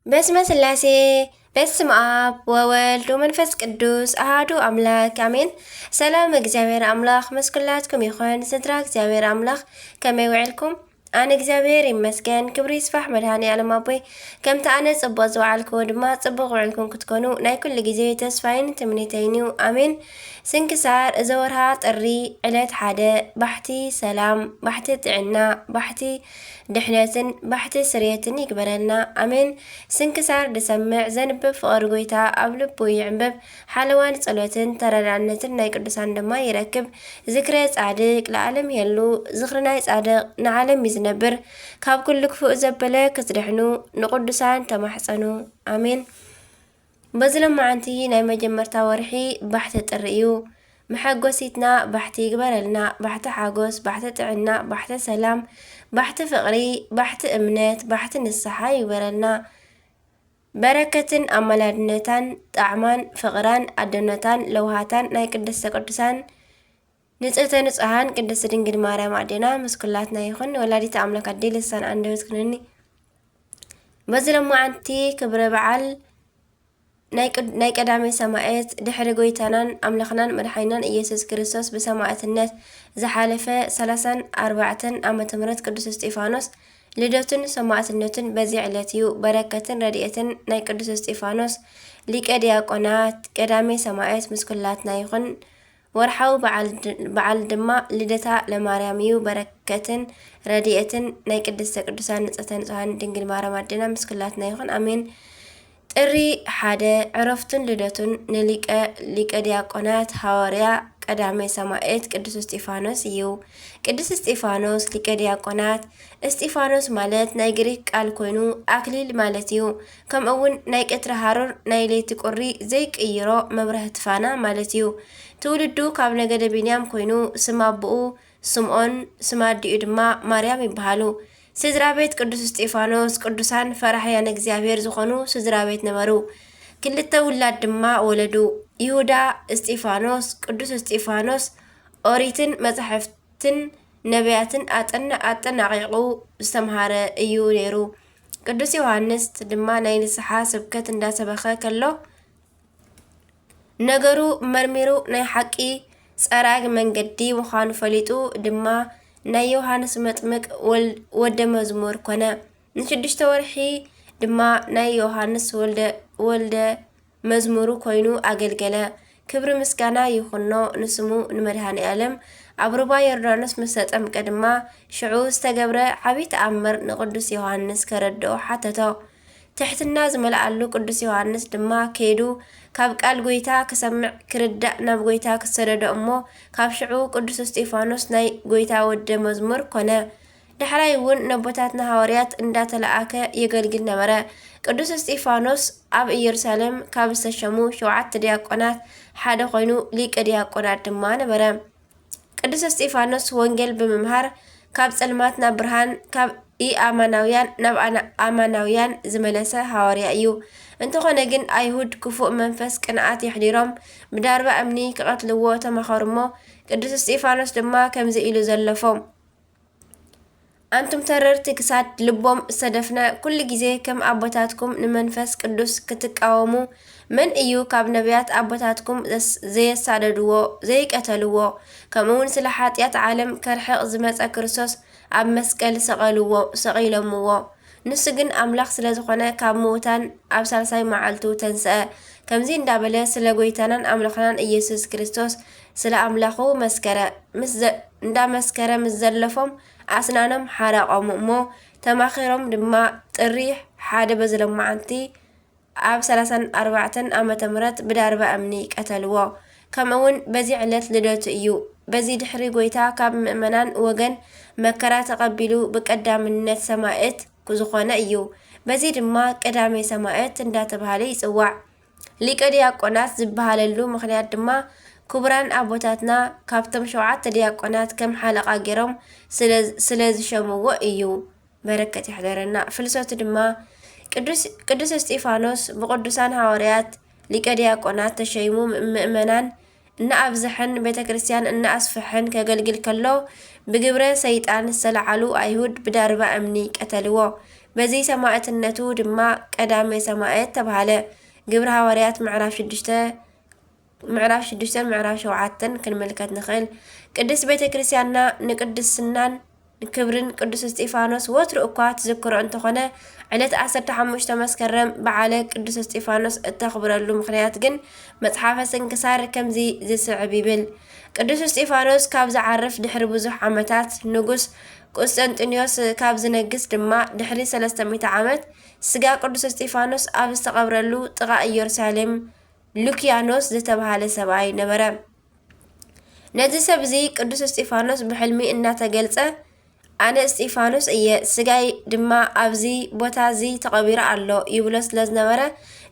በስመ ስላሴ በስመ አብ ወወልድ ወመንፈስ ቅዱስ አሃዱ አምላክ አሜን። ሰላም እግዚአብሔር አምላክ መስኩላትኩም ይኹን። ስድራ እግዚአብሔር አምላክ ከመይ ውዕልኩም? ኣነ እግዚአብሔር ይመስገን። ክብሪ ይስፋሕ መድኃኔዓለም ኣቦይ። ከምቲ ኣነ ጽቡቕ ዝወዓልክዎ ድማ ጽቡቕ ውዕልኩም ክትኮኑ ናይ ኩሉ ግዜ ተስፋይን ትምኒተይን እዩ። አሜን። ስንክሳር እዚ ወርሃ ጥሪ ዕለት 1 ባሕቲ ሰላም፣ ባሕቲ ጥዕና፣ ባሕቲ ድሕነትን ባሕቲ ስርየትን ይግበረልና አሜን። ስንክሳር ድሰምዕ ዘንብብ ፍቕሪ ጎይታ ኣብ ልቡ ይዕንብብ። ሓለዋን ጸሎትን ተረዳእነትን ናይ ቅዱሳን ድማ ይረክብ። ዝክረ ጻድቅ ለዓለም የሉ ዝኽሪ ናይ ጻድቅ ንዓለም ይዝነብር። ካብ ኩሉ ክፉእ ዘበለ ክትድሕኑ ንቅዱሳን ተማሕፀኑ አሜን። በዝለማዓንቲ ናይ መጀመርታ ወርሒ ባሕቲ ጥሪ እዩ። መሐጎሲትና ባሕቲ ይግበረልና። ባሕቲ ሓጎስ፣ ባሕቲ ጥዕና፣ ባሕቲ ሰላም፣ ባሕቲ ፍቕሪ፣ ባሕቲ እምነት፣ ባሕቲ ንስሓ ይግበረልና። በረከትን ኣመላድነታን ጣዕማን ፍቕራን ኣደነታን ለውሃታን ናይ ቅድስተ ቅዱሳን ንጽህተ ንጹሃን ቅድስት ድንግል ማርያም ኣዴና ምስኩላትና ይኹን። ወላዲተ ኣምላክ ኣዴ ልሳን አንደበት ክነኒ በዝለማዓንቲ ክብረ በዓል ናይ ቀዳሜ ሰማዕት ድሕሪ ጎይታናን ኣምላኽናን መድሓኒናን ኢየሱስ ክርስቶስ ብሰማዕትነት ዝሓለፈ 34 ዓመተ ምህረት ቅዱስ እስጢፋኖስ ልደቱን ሰማዕትነቱን በዚ ዕለት እዩ። በረከትን ረድኤትን ናይ ቅዱስ እስጢፋኖስ ሊቀ ዲያቆናት ቀዳሜ ሰማዕት ምስኩላትና ይኹን። ወርሓዊ በዓል ድማ ልደታ ለማርያም እዩ። በረከትን ረድኤትን ናይ ቅድስተ ቅዱሳን ንጽህተ ንጹሃን ድንግል ማርያም ኣዴና ምስኩላትና ይኹን አሜን። ጥሪ 1 ዕረፍቱን ልደቱን ሊቀ ዲያቆናት ሐዋርያ ቀዳሜ ሰማዕት ቅዱስ እስጢፋኖስ እዩ። ቅዱስ እስጢፋኖስ ሊቀ ዲያቆናት እስጢፋኖስ ማለት ናይ ግሪክ ቃል ኮይኑ አክሊል ማለት እዩ። ከምኡውን ናይ ቀትሪ ሃሩር ናይ ለይቲ ቁሪ ዘይቅይሮ መብራህቲ ፋና ማለት እዩ። ትውልዱ ካብ ነገደ ቢንያም ኮይኑ ስም አቡኡ ስምዖን ስም ኣዲኡ ድማ ማርያም ይበሃሉ። ስድራ ቤት ቅዱስ እስጢፋኖስ ቅዱሳን ፈራሕያን እግዚአብሔር ዝኾኑ ስድራ ቤት ነበሩ። ክልተ ውላድ ድማ ወለዱ። ይሁዳ እስጢፋኖስ ቅዱስ እስጢፋኖስ ኦሪትን መጻሕፍትን ነቢያትን አጠናቂቁ ዝተምሃረ እዩ ነይሩ። ቅዱስ ዮሐንስ ድማ ናይ ንስሓ ስብከት እንዳሰበኸ ከሎ ነገሩ መርሚሩ ናይ ሓቂ ፀራግ መንገዲ ምዃኑ ፈሊጡ ድማ ናይ ዮሐንስ መጥምቅ ወልደ መዝሙር ኮነ። ንሽዱሽተ ወርሒ ድማ ናይ ዮሐንስ ወልደ መዝሙሩ ኮይኑ አገልገለ። ክብሪ ምስጋና ይኹኖ ንስሙ ንመድኃኔዓለም። ኣብ ሩባ ዮርዳኖስ ምስ ተጠምቀ ድማ ሽዑ ዝተገብረ ዓብይ ተኣምር ንቅዱስ ዮሐንስ ከረድኦ ሓተቶ። ትሕትና ዝመልአሉ ቅዱስ ዮሐንስ ድማ ከይዱ ካብ ቃል ጎይታ ክሰምዕ ክርዳእ ናብ ጎይታ ክሰደዶ እሞ ካብ ሽዑ ቅዱስ እስጢፋኖስ ናይ ጎይታ ወደ መዝሙር ኮነ። ዳሕራይ እውን ነቦታትና ሐዋርያት እንዳተለኣከ የገልግል ነበረ። ቅዱስ እስጢፋኖስ ኣብ ኢየሩሳሌም ካብ ዝተሸሙ 7 ዲያቆናት ሓደ ኮይኑ ሊቀ ዲያቆናት ድማ ነበረ። ቅዱስ እስጢፋኖስ ወንጌል ብምምሃር ካብ ጸልማት ናብ ብርሃን ካብ ኢአማናውያን ናብ አማናውያን ዝመለሰ ሐዋርያ እዩ። እንተኾነ ግን አይሁድ ክፉእ መንፈስ ቅንዓት ይሕዲሮም ብዳርባ እምኒ ክቐትልዎ ተመኸሩሞ። ቅዱስ እስጢፋኖስ ድማ ከምዚ ኢሉ ዘለፎም አንቱም ተረርቲ ክሳድ ልቦም ዝተደፍነ ኩሉ ግዜ ከም ኣቦታትኩም ንመንፈስ ቅዱስ ክትቃወሙ መን እዩ ካብ ነቢያት ኣቦታትኩም ዘየሳደድዎ ዘይቀተልዎ ከምኡውን ስለ ሓጢአት ዓለም ከርሕቕ ዝመፀ ክርስቶስ ኣብ መስቀል ሰቒሎምዎ። ንሱ ግን ኣምላኽ ስለ ዝኾነ ካብ ምውታን ኣብ ሳልሳይ መዓልቱ ተንስአ። ከምዚ እንዳበለ ስለ ጎይታናን ኣምላኽናን ኢየሱስ ክርስቶስ ስለ ኣምላኹ መስከረ። እንዳመስከረ ምስ ዘለፎም ኣስናኖም ሓረቆም እሞ ተማኺሮም ድማ ጥሪ 1 በዝለማዓንቲ ኣብ 34 ዓመተ ምህረት ብዳርባ እምኒ ቀተልዎ። ከምኡውን በዚ ዕለት ልደቱ እዩ። በዚ ድሕሪ ጎይታ ካብ ምእመናን ወገን መከራ ተቐቢሉ ብቀዳምነት ሰማዕት ዝኾነ እዩ። በዚ ድማ ቀዳሜ ሰማዕት እንዳተባሃለ ይጽዋዕ። ሊቀ ዲያቆናት ዝበሃለሉ ምክንያት ድማ ክቡራን ኣቦታትና ካብቶም 7 ዲያቆናት ከም ሓለቓ ገይሮም ስለ ዝሸምዎ እዩ። በረከት ይሕደረና። ፍልሰቱ ድማ ቅዱስ እስጢፋኖስ ብቅዱሳን ሐዋርያት ሊቀ ዲያቆናት ተሸይሙ ምእመናን እናኣብዝሐን ቤተ ክርስቲያን እናኣስፍሐን ከገልግል ከሎ ብግብረ ሰይጣን ዝተለዓሉ አይሁድ ብዳርባ እምኒ ቀተልዎ። በዚ ሰማዕትነቱ ድማ ቀዳሜ ሰማዕት ተባሃለ። ግብረ ሐዋርያት ምዕራፍ 6 ምዕራፍ 7 ክንምልከት ንኽእል። ቅድስት ቤተ ክርስቲያንና ንቅድስናን ክብርን ቅዱስ እስጢፋኖስ ወትሩ እኳ ትዝክሮ እንተኾነ ዕለት 15 መስከረም በዓለ ቅዱስ እስጢፋኖስ እተኽብረሉ ምክንያት ግን መጽሓፈ ስንክሳር ከምዚ ዝስዕብ ይብል። ቅዱስ እስጢፋኖስ ካብ ዝዓርፍ ድሕሪ ብዙሕ ዓመታት ንጉስ ቆስጠንጢኖስ ካብ ዝነግስ ድማ ድሕሪ 300 ዓመት ስጋ ቅዱስ እስጢፋኖስ ኣብ ዝተቐብረሉ ጥቓ ኢየሩሳሌም ሉኪያኖስ ዝተባሃለ ሰብኣይ ነበረ። ነዚ ሰብ እዚ ቅዱስ እስጢፋኖስ ብሕልሚ እናተገልጸ ኣነ እስጢፋኖስ እየ ስጋይ ድማ ኣብዚ ቦታ እዚ ተቐቢሩ ኣሎ ይብሎ ስለ ዝነበረ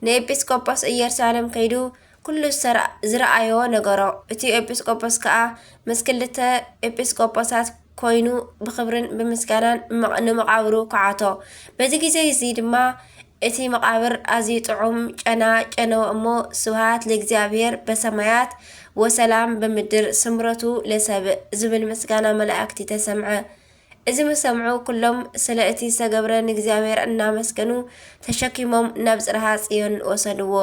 ንኤጲስቆጶስ ኢየሩሳሌም ከይዱ ኩሉ ዝረኣዮ ነገሮ። እቲ ኤጲስቆጶስ ከዓ ምስ ክልተ ኤጲስቆጶሳት ኮይኑ ብክብርን ብምስጋናን ንመቃብሩ ከዓቶ። በዚ ግዜ እዚ ድማ እቲ መቃብር ኣዝዩ ጥዑም ጨና ጨነወ እሞ ስብሃት ለእግዚአብሔር በሰማያት ወሰላም በምድር ስምረቱ ለሰብእ ዝብል ምስጋና መላእክቲ ተሰምዐ። እዚ ምሰምዑ ኩሎም ስለ እቲ ዝተገብረ ንእግዚአብሔር እናመስገኑ ተሸኪሞም ናብ ጽርሐ ጽዮን ወሰድዎ፣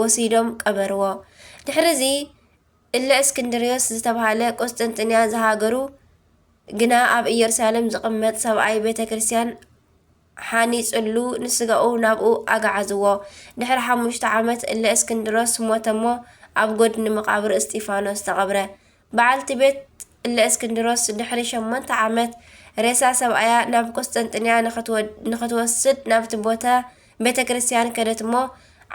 ወሲዶም ቀበርዎ። ድሕሪዚ እለ እስክንድርዮስ ዝተባሃለ ቆስጠንጢንያ ዝሃገሩ ግና ኣብ ኢየሩሳሌም ዝቕመጥ ሰብኣይ ቤተ ክርስቲያን ሓኒጽሉ ንስጋኡ ናብኡ ኣጋዓዝዎ። ድሕሪ 5 ዓመት እለ እስክንድሮስ ሞተሞ ኣብ ጎድኒ መቃብር እስጢፋኖስ ተቐብረ። በዓልቲ ቤት እለ እስክንድሮስ ድሕሪ 8 ዓመት ሬሳ ሰብኣያ ናብ ቆስጠንጢንያ ንኽትወስድ ናብቲ ቦታ ቤተ ክርስቲያን ከደት እሞ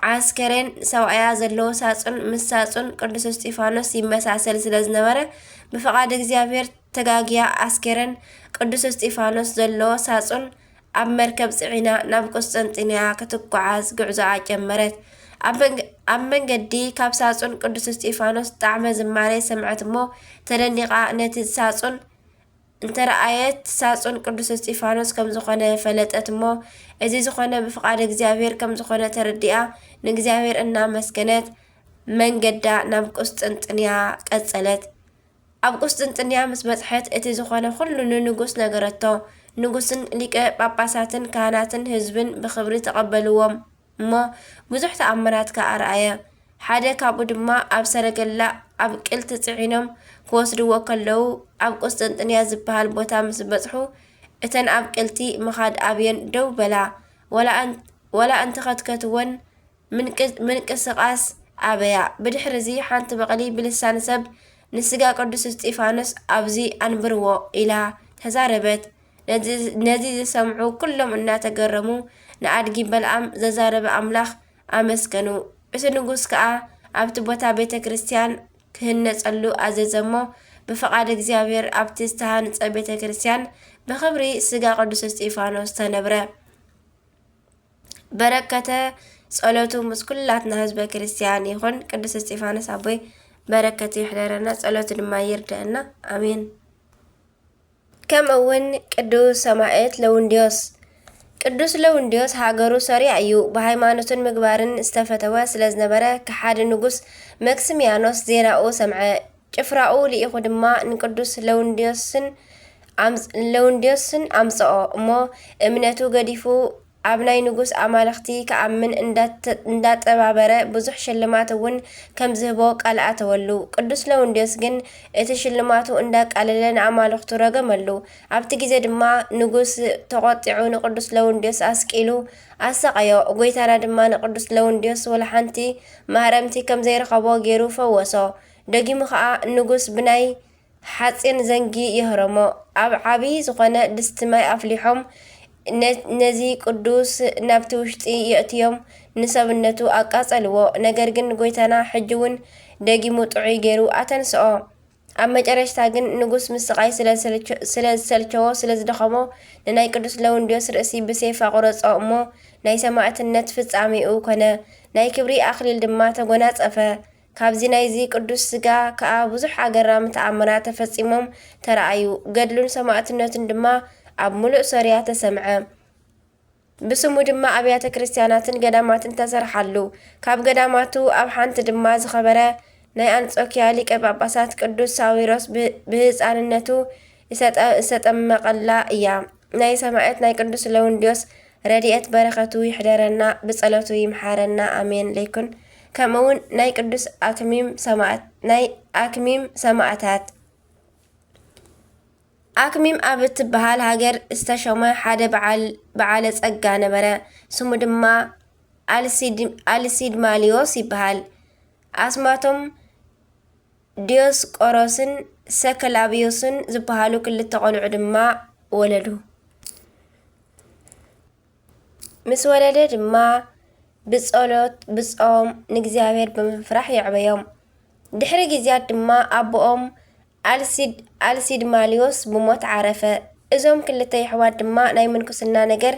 ዓስከሬን ሰብኣያ ዘለዎ ሳጹን ምስ ሳጹን ቅዱስ እስጢፋኖስ ይመሳሰል ስለ ዝነበረ ብፈቓድ እግዚኣብሔር ተጋግያ ኣስከሬን ቅዱስ እስጢፋኖስ ዘለዎ ሳጹን ኣብ መርከብ ጽዒና ናብ ቆስጠንጢንያ ክትጓዓዝ ጉዕዞኣ ጀመረት። ኣብ መንገዲ ካብ ሳጹን ቅዱስ እስጢፋኖስ ጣዕመ ዝማሬ ሰምዐት እሞ ተደኒቓ ነቲ ሳጹን እንተረኣየት ሳጹን ቅዱስ እስጢፋኖስ ከም ዝኾነ ፈለጠት እሞ እዚ ዝኾነ ብፍቓድ እግዚኣብሔር ከም ዝኾነ ተረዲኣ ንእግዚአብሔር እናመስገነት መንገዳ ናብ ቆስጠንጢንያ ቀጸለት። ኣብ ቆስጠንጢንያ ምስ በጽሐት እቲ ዝኾነ ኩሉ ንንጉስ ነገረቶ። ንጉስን ሊቀ ጳጳሳትን ካህናትን ህዝብን ብክብሪ ተቐበልዎም እሞ ብዙሕ ተኣምራት ከዓ ረኣየ። ሓደ ካብኡ ድማ ኣብ ሰረገላ ኣብ ቅልቲ ጽዒኖም ክወስድዎ ከለዉ ኣብ ቆስጠንጢንያ ዝበሃል ቦታ ምስ በጽሑ እተን ኣብ ቅልቲ ምኻድ ኣብየን ደው በላ ወላ እንትኸትከትወን ምንቅስቓስ ኣበያ። ብድሕሪዚ ሓንቲ በቕሊ ብልሳን ሰብ ንስጋ ቅዱስ እስጢፋኖስ ኣብዚ ኣንብርዎ ኢላ ተዛረበት። ነዚ ዝሰምዑ ኩሎም እናተገረሙ ንኣድጊ በልዓም ዘዛረበ ኣምላኽ ኣመስገኑ። እቲ ንጉስ ከዓ ኣብቲ ቦታ ቤተ ክርስቲያን ክህነጸሉ ኣዘዘሞ ብፈቓድ እግዚኣብሔር ኣብቲ ዝተሃንጸ ቤተ ክርስቲያን ብክብሪ ስጋ ቅዱስ እስጢፋኖስ ተነብረ። በረከተ ጸሎቱ ምስ ኩላትና ህዝበ ክርስቲያን ይኹን። ቅዱስ እስጢፋኖስ ኣቦይ በረከቱ ይሕደረና፣ ጸሎቱ ድማ ይርድአና። ኣሜን። ከምኡውን ቅዱስ ሰማዕት ለውንድዮስ። ቅዱስ ለውንድዮስ ሃገሩ ሶርያ እዩ። ብሃይማኖትን ምግባርን ዝተፈተወ ስለ ዝነበረ ከሓደ ንጉስ መክስሚያኖስ ዜናኡ ሰምዐ። ጭፍራኡ ልኢኹ ድማ ንቅዱስ ለውንድዮስን ኣምጽኦ እሞ እምነቱ ገዲፉ ኣብ ናይ ንጉስ ኣማልኽቲ ከኣምን እንዳጠባበረ ብዙሕ ሽልማት እውን ከም ዝህቦ ቃል ኣተወሉ። ቅዱስ ለውንድዮስ ግን እቲ ሽልማቱ እንዳቃለለ ንኣማልኽቱ ረገመሉ። ኣብቲ ግዜ ድማ ንጉስ ተቆጢዑ ንቅዱስ ለውንድዮስ ኣስቂሉ ኣሰቀዮ። ጎይታና ድማ ንቅዱስ ለውንድዮስ ወላሓንቲ ማህረምቲ ከም ዘይረኸቦ ገይሩ ፈወሶ። ደጊሙ ከዓ ንጉስ ብናይ ሓፂን ዘንጊ ይህረሞ። ኣብ ዓብይ ዝኾነ ድስቲ ማይ ኣፍሊሖም ነዚ ቅዱስ ናብቲ ውሽጢ የእትዮም ንሰብነቱ ኣቃጸልዎ። ነገር ግን ጎይታና ሕጂ እውን ደጊሙ ጥዑይ ገይሩ ኣተንስኦ። ኣብ መጨረሽታ ግን ንጉስ ምስ ስቃይ ስለ ዝሰልቸዎ ስለ ዝደኸሞ ንናይ ቅዱስ ለውንድዮስ ርእሲ ብሴፍ ኣቁረጾ እሞ ናይ ሰማዕትነት ፍጻሜኡ ኮነ። ናይ ክብሪ ኣክሊል ድማ ተጎናጸፈ። ካብዚ ናይዚ ቅዱስ ስጋ ከዓ ብዙሕ ኣገራሚ ተኣምራት ተፈጺሞም ተረኣዩ። ገድሉን ሰማዕትነቱን ድማ ኣብ ሙሉእ ሶርያ ተሰምዐ። ብስሙ ድማ ኣብያተ ክርስቲያናትን ገዳማትን ተሰርሓሉ። ካብ ገዳማቱ ኣብ ሓንቲ ድማ ዝኸበረ ናይ አንጾኪያ ሊቀ ጳጳሳት ቅዱስ ሳዊሮስ ብህፃንነቱ ዝተጠመቐላ እያ። ናይ ሰማዕት ናይ ቅዱስ ለውንድዮስ ረድኤት በረኸቱ ይሕደረና ብጸሎቱ ይምሓረና ኣሜን ለይኩን። ከምኡውን ናይ ቅዱስ ኣክሚም ሰማዕታት ኣክሚም ኣብ እትበሃል ሃገር ዝተሾመ ሓደ በዓለ ጸጋ ነበረ። ስሙ ድማ ኣልሲድማሊዮስ ይበሃል። ኣስማቶም ዲዮስቆሮስን ሰከላቢዮስን ዝበሃሉ ክልተ ቆልዑ ድማ ወለዱ። ምስ ወለደ ድማ ብጸሎት ብጾም ንእግዚኣብሔር ብምፍራሕ ይዕበዮም። ድሕሪ ግዜያት ድማ ኣቦኦም ኣልሲድማሊዮስ ብሞት ዓረፈ። እዞም ክልተ ኣሕዋት ድማ ናይ ምንኩስና ነገር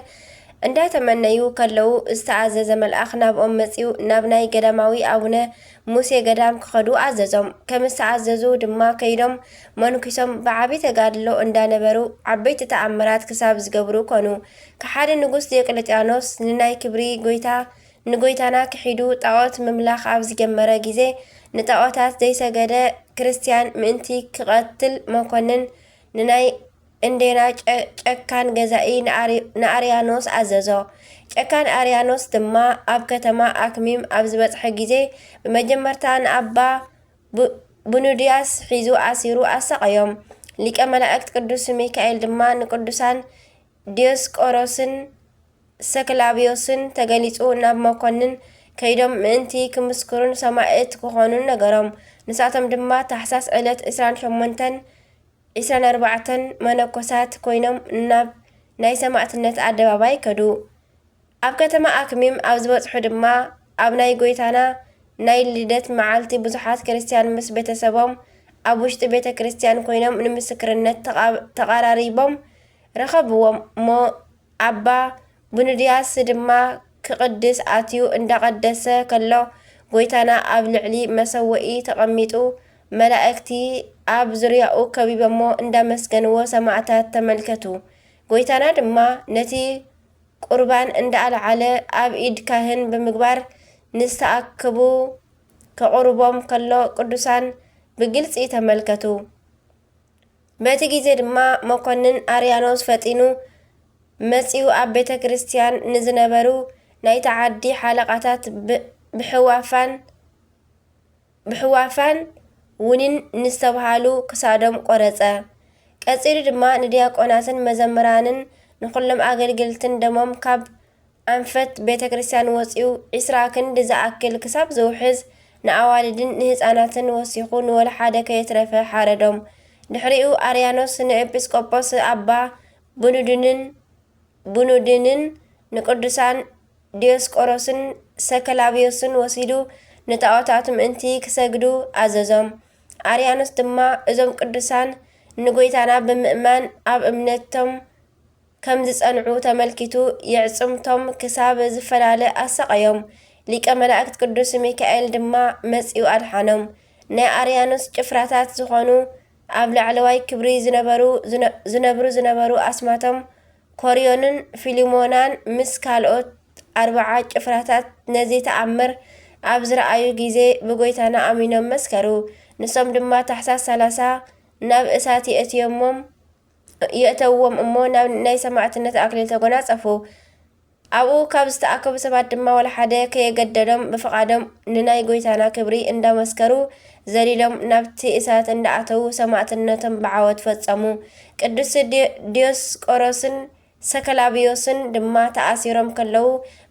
እንዳተመነዩ ከለዉ ዝተኣዘዘ መልኣኽ ናብኦም መጺኡ ናብ ናይ ገዳማዊ ኣቡነ ሙሴ ገዳም ክኸዱ ኣዘዞም። ከም ዝተኣዘዙ ድማ ከይዶም መንኩሶም ብዓቢ ተጋድሎ እንዳነበሩ ዓበይቲ ተኣምራት ክሳብ ዝገብሩ ኮኑ። ከሓደ ንጉስ ዲዮቅልጥያኖስ ንናይ ክብሪ ንጎይታና ክሒዱ ጣዖት ምምላኽ ኣብ ዝጀመረ ግዜ ንጣዖታት ዘይሰገደ ክርስቲያን ምእንቲ ክቐትል መኮንን ንናይ እንዴና ጨካን ገዛኢ ንኣርያኖስ ኣዘዞ። ጨካን ኣርያኖስ ድማ ኣብ ከተማ ኣክሚም ኣብ ዝበጽሐ ግዜ ብመጀመርታ ንኣባ ቡኑድያስ ሒዙ ኣሲሩ ኣሰቐዮም። ሊቀ መላእክት ቅዱስ ሚካኤል ድማ ንቅዱሳን ዲዮስቆሮስን ሰክላቢዮስን ተገሊጹ ናብ መኮንን ከይዶም ምእንቲ ክምስክሩን ሰማዕት ክኾኑን ነገሮም። ንሳቶም ድማ ታሕሳስ ዕለት 24 መነኮሳት ኮይኖም ናብ ናይ ሰማዕትነት ኣደባባይ ከዱ። ኣብ ከተማ ኣክሚም ኣብ ዝበጽሑ ድማ ኣብ ናይ ጎይታና ናይ ልደት መዓልቲ ብዙሓት ክርስቲያን ምስ ቤተሰቦም ኣብ ውሽጢ ቤተ ክርስቲያን ኮይኖም ንምስክርነት ተቐራሪቦም ረኸብዎም እሞ ኣባ ቡኑድያስ ድማ ክቅድስ ኣትዩ እንዳቀደሰ ከሎ ጎይታና ኣብ ልዕሊ መሰወኢ ተቐሚጡ መላእክቲ ኣብ ዙርያኡ ከቢበሞ እንዳመስገንዎ ሰማዕታት ተመልከቱ። ጎይታና ድማ ነቲ ቁርባን እንዳኣልዓለ ኣብ ኢድ ካህን ብምግባር ንስተኣክቡ ከቁርቦም ከሎ ቅዱሳን ብግልፂ ተመልከቱ። በቲ ግዜ ድማ መኮንን ኣርያኖስ ፈጢኑ መጺኡ ኣብ ቤተ ክርስቲያን ንዝነበሩ ናይ ተዓዲ ሓለቓታት ብሕዋፋን ውንን ንዝተባሃሉ ክሳዶም ቆረጸ። ቀጺሉ ድማ ንዲያቆናትን መዘምራንን ንኹሎም ኣገልግልትን ደሞም ካብ ኣንፈት ቤተ ክርስቲያን ወፂኡ 20 ክንዲ ዝኣክል ክሳብ ዝውሕዝ ንኣዋልድን ንህፃናትን ወሲኹ ንወለሓደ ከየትረፈ ሓረዶም። ድሕሪኡ ኣርያኖስ ንኤጲስቆጶስ ኣባ ቡኑድንን ንቅዱሳን ዲዮስቆሮስን ሰከላቢዮስን ወሲዱ ንጣዖታት ምእንቲ ክሰግዱ ኣዘዞም። ኣርያኖስ ድማ እዞም ቅዱሳን ንጎይታና ብምእማን ኣብ እምነቶም ከም ዝጸንዑ ተመልኪቱ የዕጽምቶም ክሳብ ዝፈላለ ኣሰቐዮም። ሊቀ መላእክት ቅዱስ ሚካኤል ድማ መጺኡ ኣድሓኖም። ናይ ኣርያኖስ ጭፍራታት ዝኾኑ ኣብ ላዕለዋይ ክብሪ ዝነብሩ ኣስማቶም ኮርዮንን ፊሊሞናን ምስ ካልኦት 40 ጭፍራታት ነዚ ተኣምር ኣብ ዝረኣዩ ግዜ ብጎይታና ኣሚኖም መስከሩ። ንሶም ድማ ታሕሳስ 30 ናብ እሳት የእተውዎም እሞ ናብ ናይ ሰማዕትነት ኣክሊል ተጎናጸፉ። ኣብኡ ካብ ዝተኣከቡ ሰባት ድማ ወለሓደ ከየገደዶም ብፍቓዶም ንናይ ጎይታና ክብሪ እንዳመስከሩ ዘሊሎም ናብቲ እሳት እንዳኣተዉ ሰማዕትነቶም ብዓወት ፈጸሙ። ቅዱስ ዲዮስቆሮስን ሰከላቢዮስን ድማ ተኣሲሮም ከለዉ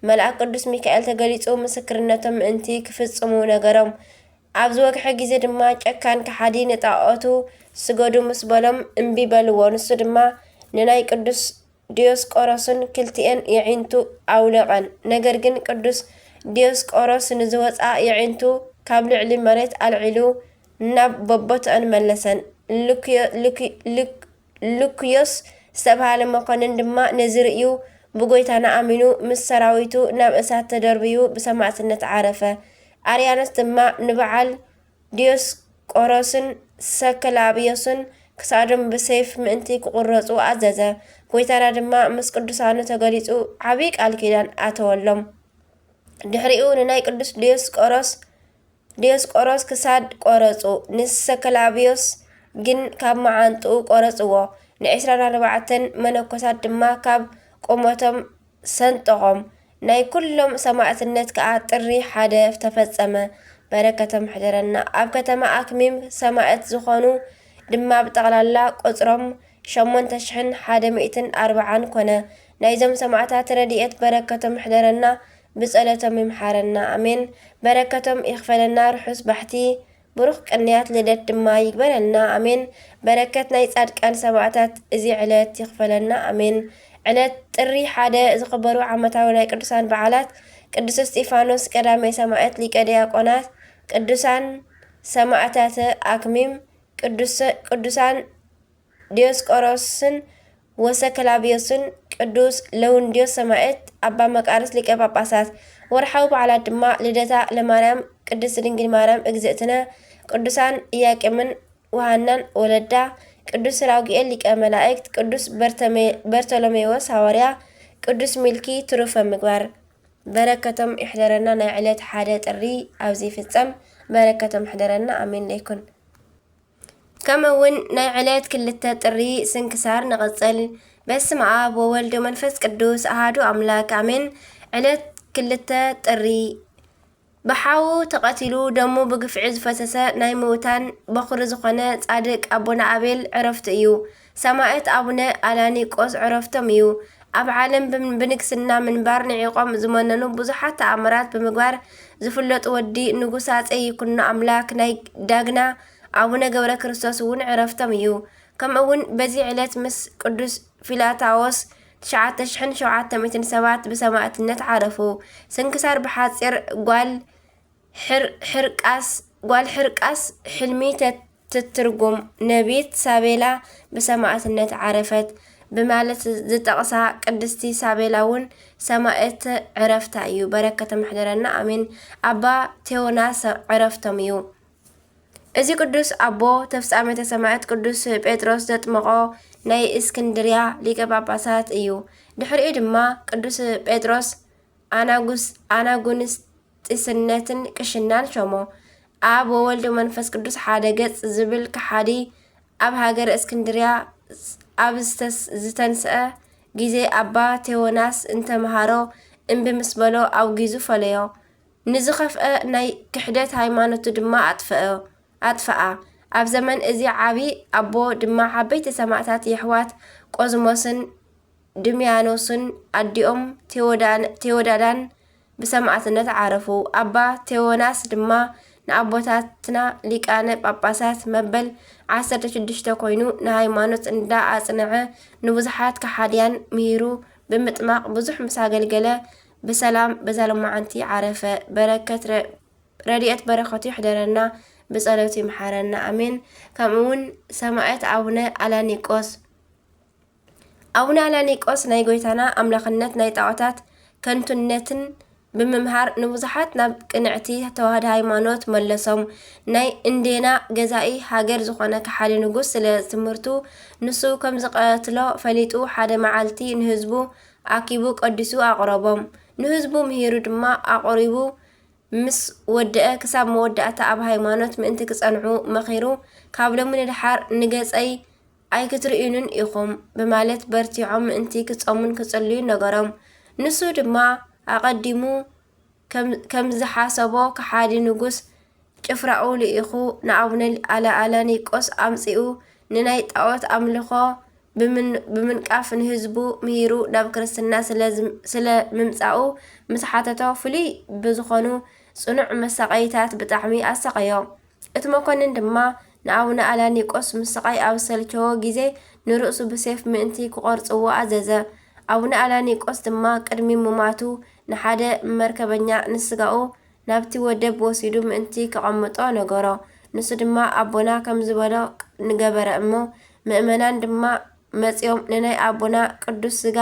መልኣክ ቅዱስ ሚካኤል ተገሊጹ ምስክርነቶም ምእንቲ ክፍጽሙ ነገሮም። ኣብ ዝወግሐ ግዜ ድማ ጨካን ከሓዲ ንጣዖቱ ስገዱ ምስ በሎም እምቢ በልዎ። ንሱ ድማ ንናይ ቅዱስ ዲዮስቆሮስን ክልቲአን የዒንቱ ኣውለቐን። ነገር ግን ቅዱስ ዲዮስቆሮስ ንዝወፃ የዒንቱ ካብ ልዕሊ መሬት ኣልዒሉ ናብ በቦትአን መለሰን። ሉክዮስ ዝተባሃለ መኮንን ድማ ነዝርእዩ ብጎይታና ኣሚኑ ምስ ሰራዊቱ ናብ እሳት ተደርብዩ ብሰማዕትነት ዓረፈ። ኣርያኖስ ድማ ንበዓል ዲዮስቆሮስን ሰከላቢዮስን ክሳዶም ብሰይፍ ምእንቲ ክቁረፁ ኣዘዘ። ጎይታና ድማ ምስ ቅዱሳኑ ተገሊጹ ዓብይ ቃል ኪዳን ኣተወሎም። ድሕሪኡ ንናይ ቅዱስ ዲዮስቆሮስ ክሳድ ቆረፁ። ንሰከላቢዮስ ግን ካብ መዓንጥኡ ቆረፅዎ። ን24 መነኮሳት ድማ ካብ ቆሞቶም سنتهم ناي كلهم سماعت النت كأطري حدا تفصمه بركة محضرنا أب كتما أكميم سماعت زخانو دما بتغلالا قصرم شمون تشحن حدا 140 كنا نايزم سماعتات رديئت بركة محضرنا بسألتهم يمحارنا أمين بركتهم يغفلنا رحس بحتي بروخ قنيات لدت دما يقبلنا أمين بركة نايز كان سماعتات إزي علات يغفلنا أمين علات ጥሪ ሓደ ዝኽበሩ ዓመታዊ ናይ ቅዱሳን በዓላት ቅዱስ እስጢፋኖስ ቀዳማይ ሰማዕት ሊቀ ዲያቆናት ቅዱሳን ሰማዕታተ አክሚም ቅዱሳን ዲዮስቆሮስን ወሰከላቢዮስን ቅዱስ ለውንዲዮስ ሰማዕት አባ መቃርስ ሊቀ ጳጳሳት ወርሓዊ በዓላት ድማ ልደታ ለማርያም ቅድስት ድንግል ማርያም እግዝእትነ ቅዱሳን ኢያቄምን ወሃናን ወለዳ ቅዱስ ራጉኤል ሊቀ መላእክት ቅዱስ በርተሎሜዎስ ሐዋርያ ቅዱስ ሚልኪ ትሩፈ ምግባር በረከቶም ይሕደረና ናይ ዕለት ሓደ ጥሪ ኣብዚ ፍጸም በረከቶም ይሕደረና አሜን ለይኩን ከምውን ናይ ዕለት ክልተ ጥሪ ስንክሳር ንቐጽል በስመ አብ ወወልድ ወመንፈስ ቅዱስ አሐዱ አምላክ አሜን ዕለት ክልተ ጥሪ በሓው ተቐቲሉ ደሙ ብግፍዒ ዝፈሰሰ ናይ ምውታን በኹሪ ዝኾነ ጻድቅ አቡነ አቤል ዕረፍቲ እዩ ሰማዕት አቡነ አላኒቆስ ዕረፍቶም እዩ ኣብ ዓለም ብንግስና ምንባር ንዒቆም ዝመነኑ ብዙሓት ተኣምራት ብምግባር ዝፍለጡ ወዲ ንጉስ ሃፀይ ይኩኖ ኣምላክ ናይ ዳግና አቡነ ገብረ ክርስቶስ እውን ዕረፍቶም እዩ ከምኡውን በዚ ዕለት ምስ ቅዱስ ፊላታዎስ 9700 بسماعتነት ዓረፉ ስንክሳር ብሓፂር ጓል ሕርቃስ ሕልሚ ትትርጉም ነቢት ሳቤላ بسماعتነት ዓረፈት بمالت زتقصا قدستي سابيلاون سماعت عرفتا ايو بركة محضرنا امين ابا تيوناس عرفتم ايو ازي قدوس ابو تفسامة سماعت قدوس بيتروس دتمقو ناي اسكندريا ليك باباسات ايو دحر ايدما قدوس بيتروس اناغونس تسنتن كشنان شومو اب وولد منفس قدوس حاده قص زبل كحادي اب هاجر اسكندريا أبستس زتنسأ جيزي أبا تيوناس انت مهارو ان بمسبلو أو جيزو فليو نزخف ناي كحدات هايمانوتو دما أطفأ أب زمن ازي عابي أبو دما حبيت سماعتات يحوات قوزموسن دميانوسن أديوم تيودادان بسماعتنا تعرفو أبا تيوناس دما نأبوتاتنا ሊቃነ ጳጳሳት መበል 16 ኮይኑ ንሃይማኖት እንዳ አጽንዐ ንብዙሓት ከሓድያን ምሂሩ ብምጥማቅ ብዙሕ ምስ አገልገለ በሰላም በዛለማዓንቲ ዓረፈ በረከት ረድኤት በረከቱ ይሕደረና በጸሎቱ ይምሓረና አሜን ከምኡውን ሰማዕት አቡነ አላኒቆስ ናይ ጎይታና አምላኽነት ናይ ጣዖታት ከንቱነትን بممهار نبزحات ناب قنعتي توهاد هايمانوت ملسوم ناي اندينا جزائي هاجر زخوانا كحالي نقوس لسمرتو نسو كم زقاتلو فليتو حدا معالتي نهزبو عاكيبو قدسو أقربهم نهزبو مهيرو دما أقربو مس ودأ كساب مودأ تأب هايمانوت مانتك صنعو مخيرو كابلو من الحار نجاز أي كترئينون إخوم بمالت برتيعوم انتي كتصامون كتصليو نقرم نسو دما أقدمو كم زحاسبو كحادي نقص جفرعو لإخو نعوني على نيقص أمسئو نناي تاوت أملخو بمن كاف نهزبو مهيرو ناب كرستنا سلا ممسعو مسحاتتو فلي بزخونو صنع مساقيتات بتعمي أساقيو اتمكنن دما نعونا على نيقص مساقي أو سلچو جيزي نرؤسو بسيف مئنتي كقرصو عزازة أبونا አላኒቆስ ድማ ቅድሚ ሙማቱ ንሓደ መርከበኛ ንስጋኡ ናብቲ ወደብ ወሲዱ ምእንቲ ከቐምጦ ነገሮ ንሱ ድማ አቦና ከም ዝበሎ ንገበረ እሞ ምእመናን ድማ መጽዮም ንናይ አቦና ቅዱስ ስጋ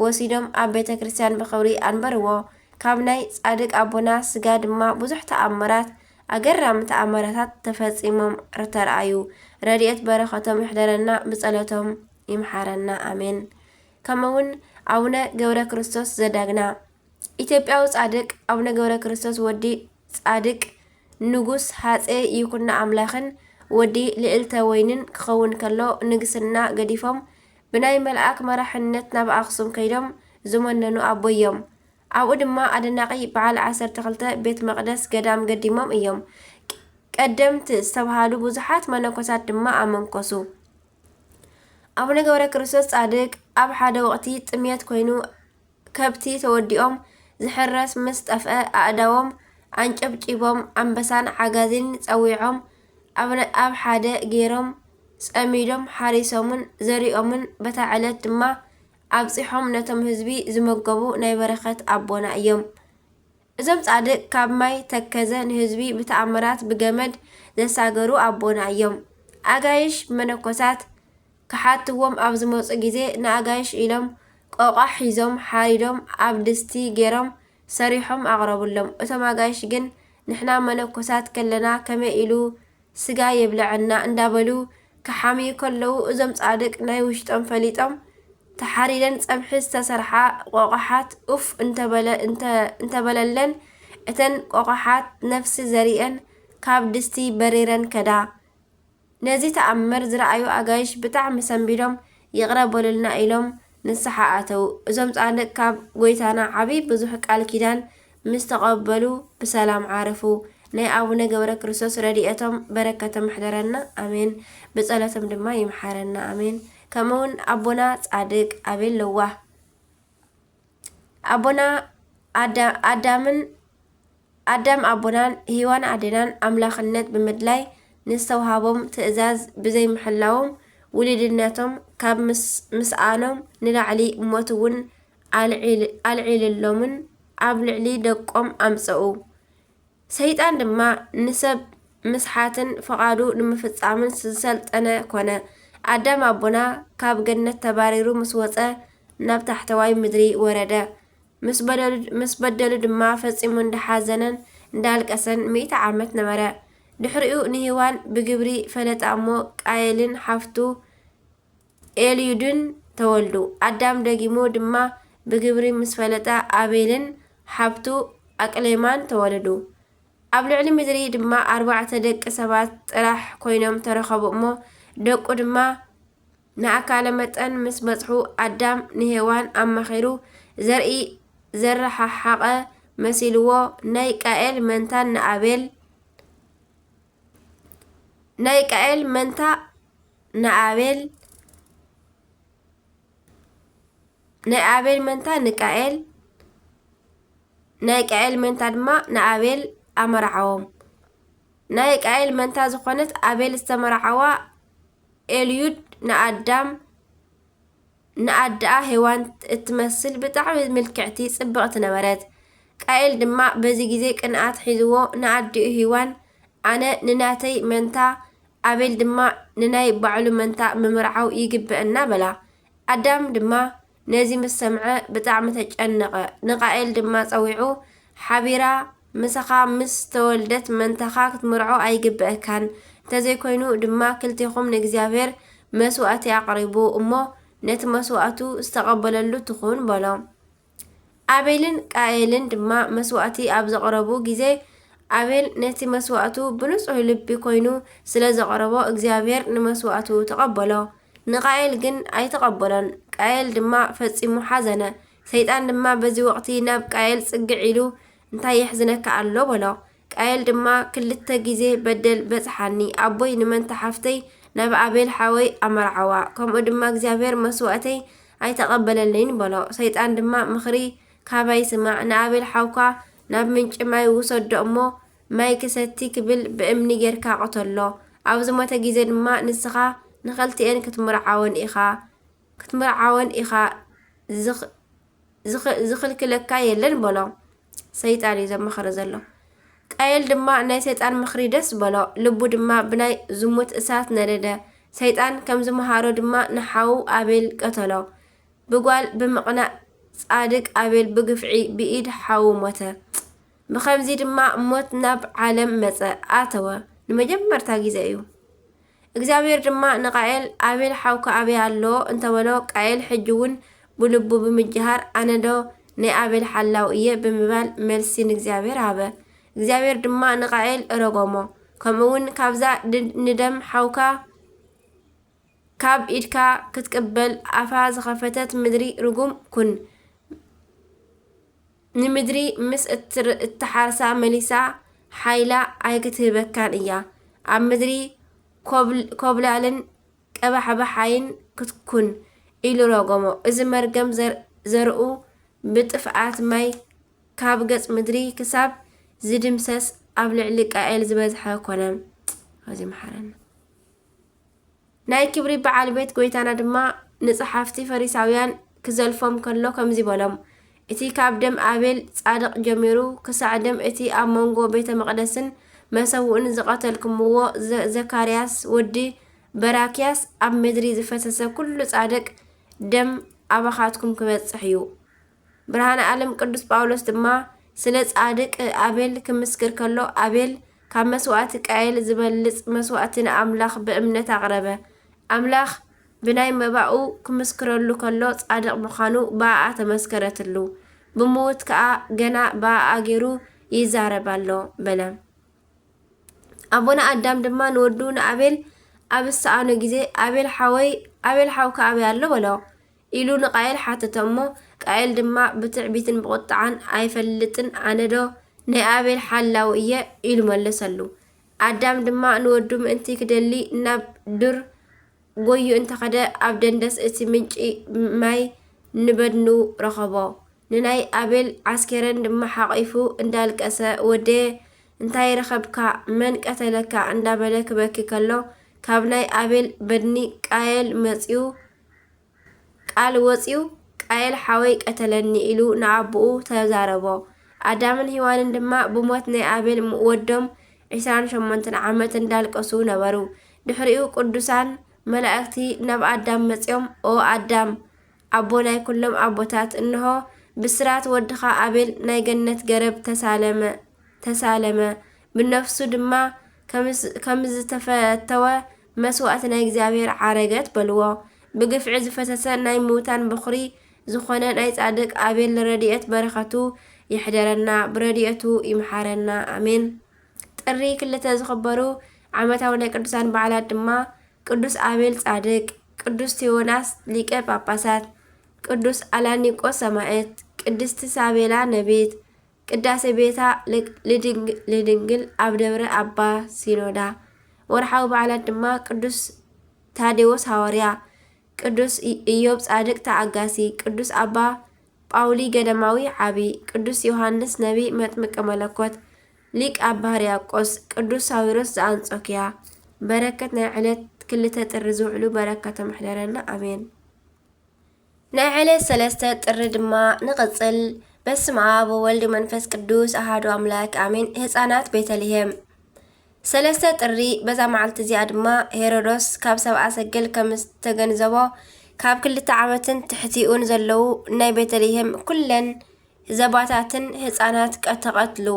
ወሲዶም ኣብ ቤተ ክርስቲያን ብኽብሪ አንበርዎ ካብ ናይ ጻድቅ አቦና ስጋ ድማ ብዙሕ ተኣምራት ኣገራሚ ተኣምራታት ተፈጺሞም ተረኣዩ ረድኤት በረኸቶም ይሕደረና ብጸሎቶም ይምሓረና አሜን كمون أبونا ገብረ ክርስቶስ ዘዳግና ኢትዮጵያዊ ጻድቅ አቡነ ገብረ ክርስቶስ ወዲ ጻድቅ ንጉስ ሃፀይ ይኩኖ አምላኽን ወዲ ልዕልተ ወይንን ክኸውን ከሎ ንግስና ገዲፎም ብናይ መልአክ መራሕነት ናብ አክሱም ከይዶም ዝመነኑ ኣቦ እዮም። ኣብኡ ድማ ኣደናቂ በዓል 12 ቤት መቕደስ ገዳም ገዲሞም እዮም። ቀደምቲ ዝተባሃሉ ብዙሓት መነኮሳት ድማ ኣመንኮሱ። ኣቡነ ገብረ ክርስቶስ ጻድቅ ኣብ ሓደ ወቕቲ ጥምየት ኮይኑ ከብቲ ተወዲኦም ዝሕረስ ምስ ጠፍአ ኣእዳዎም አንጨብጪቦም ኣንበሳን ዓጋዜን ፀዊዖም ኣብ ሓደ ገይሮም ጸሚዶም ሓሪሶምን ዘሪኦምን በታ ዕለት ድማ ኣብፂሖም ነቶም ህዝቢ ዝመገቡ ናይ በረኸት ኣቦና እዮም። እዞም ጻድቅ ካብ ማይ ተከዘ ንህዝቢ ብተኣምራት ብገመድ ዘሳገሩ ኣቦና እዮም። ኣጋይሽ መነኮሳት ክሓትዎም ኣብ ዝመፁ ግዜ ንኣጋይሽ ኢሎም ቆቋሕ ሒዞም ሓሪዶም ኣብ ድስቲ ገይሮም ሰሪሖም ኣቕረቡሎም። እቶም ኣጋይሽ ግን ንሕና መነኮሳት ከለና ከመይ ኢሉ ስጋ የብልዐና እንዳበሉ ክሓምዩ ከለዉ እዞም ጻድቅ ናይ ውሽጦም ፈሊጦም ተሓሪደን ፀብሒ ዝተሰርሓ ቆቋሓት ኡፍ እንተበለለን እተን ቆቋሓት ነፍሲ ዘሪአን ካብ ድስቲ በሪረን ከዳ። ነዚ ተኣምር ዝረኣዩ ኣጋይሽ ብጣዕሚ ሰንቢዶም ይቕረበሉልና ኢሎም ንስሓ ኣተው። እዞም ጻድቅ ካብ ጎይታና ዓብይ ብዙሕ ቃል ኪዳን ምስ ተቐበሉ ብሰላም ዓረፉ። ናይ ኣቡነ ገብረ ክርስቶስ ረድኤቶም በረከቶም ይሕደረና ኣሜን። ብጸሎቶም ድማ ይምሓረና ኣሜን። ከምኡውን ኣቦና ጻድቅ ኣቤል ለዋህ ኣቦና ኣዳም ኣቦናን ሂዋን ኣዴናን ኣምላኽነት ብምድላይ ንዝተውሃቦም ትእዛዝ ብዘይምሕላዎም ውልድነቶም ካብ ምስኣኖም ንላዕሊ ሞት እውን ኣልዒልሎምን ኣብ ልዕሊ ደቆም ኣምፀኡ። ሰይጣን ድማ ንሰብ ምስሓትን ፈቓዱ ንምፍጻምን ዝሰልጠነ ኮነ። ኣዳም ኣቦና ካብ ገነት ተባሪሩ ምስ ወፀ ናብ ታሕተዋይ ምድሪ ወረደ። ምስ በደሉ ድማ ፈጺሙ እንዳሓዘነን እንዳልቀሰን 100 ዓመት ነበረ። ድሕሪኡ ንሂዋን ብግብሪ ፈለጣ እሞ ቃየልን ሓፍቱ ኤልዩድን ተወልዱ። ኣዳም ደጊሙ ድማ ብግብሪ ምስ ፈለጣ ኣቤልን ሓፍቱ ኣቅሌማን ተወለዱ። ኣብ ልዕሊ ምድሪ ድማ 4 ደቂ ሰባት ጥራሕ ኮይኖም ተረኸቡ እሞ ደቁ ድማ ንኣካለ መጠን ምስ በጽሑ ኣዳም ንሄዋን ኣማኺሩ ዘርኢ ዘረሓሓቐ መሲልዎ ናይ ቃኤል መንታ ናይ ቃኤል መንታ ድማ ንኣቤል ኣመርዓዎም። ናይ ቃኤል መንታ ዝኾነት ኣቤል ዝተመርዓዋ ኤልዩድ ንኣዳኣ ሄዋን እትመስል ብጣዕሚ ምልክዕቲ ጽብቕቲ ነበረት። ቃኤል ድማ በዚ ግዜ ቅንኣት ሒዝዎ ንኣዲኡ ሂዋን ኣነ ንናተይ መንታ ኣቤል ድማ ንናይ ባዕሉ መንታ ምምርዓው ይግብአና በላ። ኣዳም ድማ ነዚ ምስ ሰምዐ ብጣዕሚ ተጨነቐ። ንቃኤል ድማ ፀዊዑ ሓቢራ ምሳኻ ምስ ተወልደት መንታኻ ክትምርዖ ኣይግብአካን፣ እንተዘይኮይኑ ድማ ክልቲኹም ንእግዚኣብሔር መስዋእቲ ኣቕሪቡ እሞ ነቲ መስዋእቱ ዝተቐበለሉ ትኹን በሎ። ኣቤልን ቃኤልን ድማ መስዋእቲ ኣብ ዘቕረቡ ግዜ ኣቤል ነቲ መስዋእቱ ብንጹህ ልቢ ኮይኑ ስለ ዘቕረቦ እግዚኣብሔር ንመስዋእቱ ተቐበሎ። ንቃኤል ግን ኣይተቐበሎን። ቃኤል ድማ ፈጺሙ ሓዘነ። ሰይጣን ድማ በዚ ወቕቲ ናብ ቃኤል ጽግዕ ኢሉ እንታይ የሕዝነካ ኣሎ በሎ። ቃኤል ድማ 2 ግዜ በደል በጽሓኒ ኣቦይ ንመንታ ሓፍተይ ናብ ኣቤል ሓወይ ኣመርዓዋ፣ ከምኡ ድማ እግዚኣብሔር መስዋእተይ ኣይተቐበለለይን በሎ። ሰይጣን ድማ ምኽሪ ካባይ ስማዕ ንኣቤል ሓውካ ናብ ምንጭ ማይ ውሰዶ እሞ ማይ ክሰቲ ክብል ብእምኒ ጌርካ ቀተሎ። ኣብ ዝሞተ ግዜ ድማ ንስኻ ንኽልቲአን ክትምርዓወን ኢኻ ዝኽልክለካ የለን በሎ። ሰይጣን እዩ ዘመኸረ ዘሎ። ቃየል ድማ ናይ ሰይጣን ምኽሪ ደስ በሎ። ልቡ ድማ ብናይ ዝሙት እሳት ነደደ። ሰይጣን ከም ዝመሃሮ ድማ ንሓዉ ኣቤል ቀተሎ። ብጓል ብምቕናእ ጻድቅ ኣቤል ብግፍዒ ብኢድ ሓዉ ሞተ። ብኸምዚ ድማ ሞት ናብ ዓለም መፀ ኣተወ። ንመጀመርታ ግዜ እዩ። እግዚኣብሔር ድማ ንቃኤል ኣቤል ሓውካ ኣበይ ኣሎ እንተበሎ ቃኤል ሕጂ እውን ብልቡ ብምጅሃር ኣነዶ ናይ ኣቤል ሓላው እየ ብምባል መልሲ ንእግዚኣብሔር ሃበ። እግዚኣብሔር ድማ ንቃኤል ረጎሞ። ከምኡውን ካብዛ ንደም ሓውካ ካብ ኢድካ ክትቅበል ኣፋ ዝኸፈተት ምድሪ ርጉም ኩን نمدري مس التحارسا مليسا حيلا أيكتهبكان إياه عم مدري كوبلالن قبح بحاين كتكون إلو رقمو إذا مرقم زرقو بطفعات ماي كابقص مدري كساب زدمسس أبلعلك آيل زبازحا كونام هذي محرنا ناي كبري بعال بيت قويتانا دما نصحافتي فريساويان كزلفهم كنلو كمزي بولم إتي كاب دم آبيل صادق جميرو كسع دم إتي آمونغو بيت مقدسن مسوؤن زقاتلكمو زكارياس ودي براكياس أب مدري زفتسا كل صادق دم أبخاتكم كبتصحيو برهان عالم قدس باولوس دما سለ صادق آبيل كمسكر كلو آبيل ካብ መስዋዕቲ ቃየል ዝበልጽ መስዋዕትን ኣምላኽ ብእምነት ኣቕረበ ኣምላኽ ብናይ መባኡ ክምስክረሉ ከሎ ጻድቕ ምዃኑ ባኣ ተመስከረትሉ ብሞት ከዓ ገና ባኣ ገይሩ ይዛረባሎ በለ ኣቦና ኣዳም ድማ ንወዱ ንኣቤል ኣብ ሰኣኑ ግዜ ኣቤል ሓውካ ኣበይ ኣሎ በሎ ኢሉ ንቃየል ሓተተሞ ቃየል ድማ ብትዕቢትን ብቁጣዓን ኣይፈልጥን ኣነዶ ናይ ኣቤል ሓላው እየ ኢሉ መለሰሉ ኣዳም ድማ ንወዱ ምእንቲ ክደሊ ናብ ዱር ጎዩ እንተኸደ ኣብ ደንደስ እቲ ምንጪ ማይ ንበድኑ ረኸቦ ንናይ ኣቤል ዓስከረን ድማ ሓቂፉ እንዳልቀሰ ወደ እንታይ ረኸብካ መን ቀተለካ እንዳበለ ክበኪ ከሎ ካብ ናይ ኣቤል በድኒ ቃየል መጺኡ ቃል ወጺኡ ቃየል ሓወይ ቀተለኒ ኢሉ ንኣቡኡ ተዛረቦ ኣዳምን ሂዋንን ድማ ብሞት ናይ ኣቤል ወዶም 28 ዓመት እንዳልቀሱ ነበሩ ድሕሪኡ ቅዱሳን መላእክቲ ናብ ኣዳም መጽኦም ኦ ኣዳም ኣቦ ናይ ኩሎም ኣቦታት እንሆ ብስራት ወድኻ ኣቤል ናይ ገነት ገረብ ተሳለመ ብነፍሱ ድማ ከምዝ ተፈተወ መስዋዕት ናይ እግዚአብሔር ዓረገት በልዎ ብግፍዒ ዝፈሰሰ ናይ ሙታን በኽሪ ዝኾነ ናይ ጻድቅ ኣቤል ረድኤት በረኸቱ ይሕደረና ብረድኤቱ ይምሓረና አሜን ጥሪ ክልተ ዝኽበሩ ዓመታዊ ናይ ቅዱሳን በዓላት ድማ ቅዱስ ኣቤል ጻድቅ ቅዱስ ቴዎናስ ሊቀ ጳጳሳት ቅዱስ አላኒቆስ ሰማዕት ቅድስት ሳቤላ ነቢት ቅዳሴ ቤታ ለድንግል ኣብ ደብረ አባ ሲኖዳ ወርሓዊ በዓላት ድማ ቅዱስ ታዴዎስ ሐዋርያ ቅዱስ ኢዮብ ጻድቅ ተአጋሲ ቅዱስ አባ ጳውሊ ገዳማዊ ዓቢ ቅዱስ ዮሐንስ ነቢ መጥምቀ መለኮት ሊቅ አባ ሕርያቆስ ቅዱስ ሳዊሮስ ዘአንጾኪያ በረከት ናይ ዕለት ክልተ ጥሪ ዝውዕሉ በረከተ ምሕደረና አሜን ናይ ዕለት ሰለስተ ጥሪ ድማ ንቅጽል በስመ አብ ወወልድ መንፈስ ቅዱስ አሐዱ አምላክ አሜን ህፃናት ቤተልሔም ሰለስተ ጥሪ በዛ መዓልቲ እዚኣ ድማ ሄሮዶስ ካብ ሰብኣ ሰገል ከም ዝተገንዘቦ ካብ 2 ዓመትን ትሕቲኡን ዘለው ናይ ቤተልሔም ኩለን ዘባታትን ህፃናት ተቐትሉ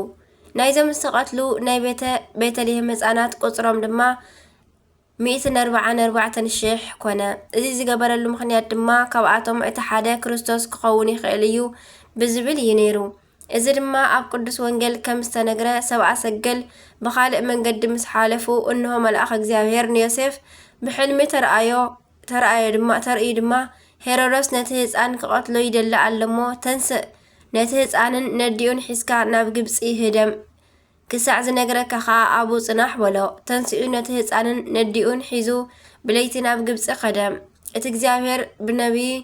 ናይዞም ዝተቐትሉ ናይ ቤተልሔም ህፃናት ቁፅሮም ድማ 144,000 ኮነ እዚ ዝገበረሉ ምክንያት ድማ ካብኣቶም እቲ ሓደ ክርስቶስ ክኸውን ይኽእል እዩ ብዝብል እዩ ነይሩ እዚ ድማ ኣብ ቅዱስ ወንጌል ከም ዝተነግረ ሰብኣ ሰገል ብኻልእ መንገዲ ምስ ሓለፉ እንሆ መልአኽ እግዚአብሔር ንዮሴፍ ብሕልሚ ተርእዩ ድማ ሄሮዶስ ነቲ ህፃን ክቐትሎ ይደሊ ኣለሞ ተንስእ ነቲ ህፃንን ነዲኡን ሒዝካ ናብ ግብፂ ህደም ክሳዕ ዝነግረካ ከዓ ኣቡ ጽናሕ በሎ ተንስኡ ነቲ ህፃንን ነዲኡን ሒዙ ብለይቲ ናብ ግብፂ ኸደም እቲ እግዚአብሔር ብነቢይ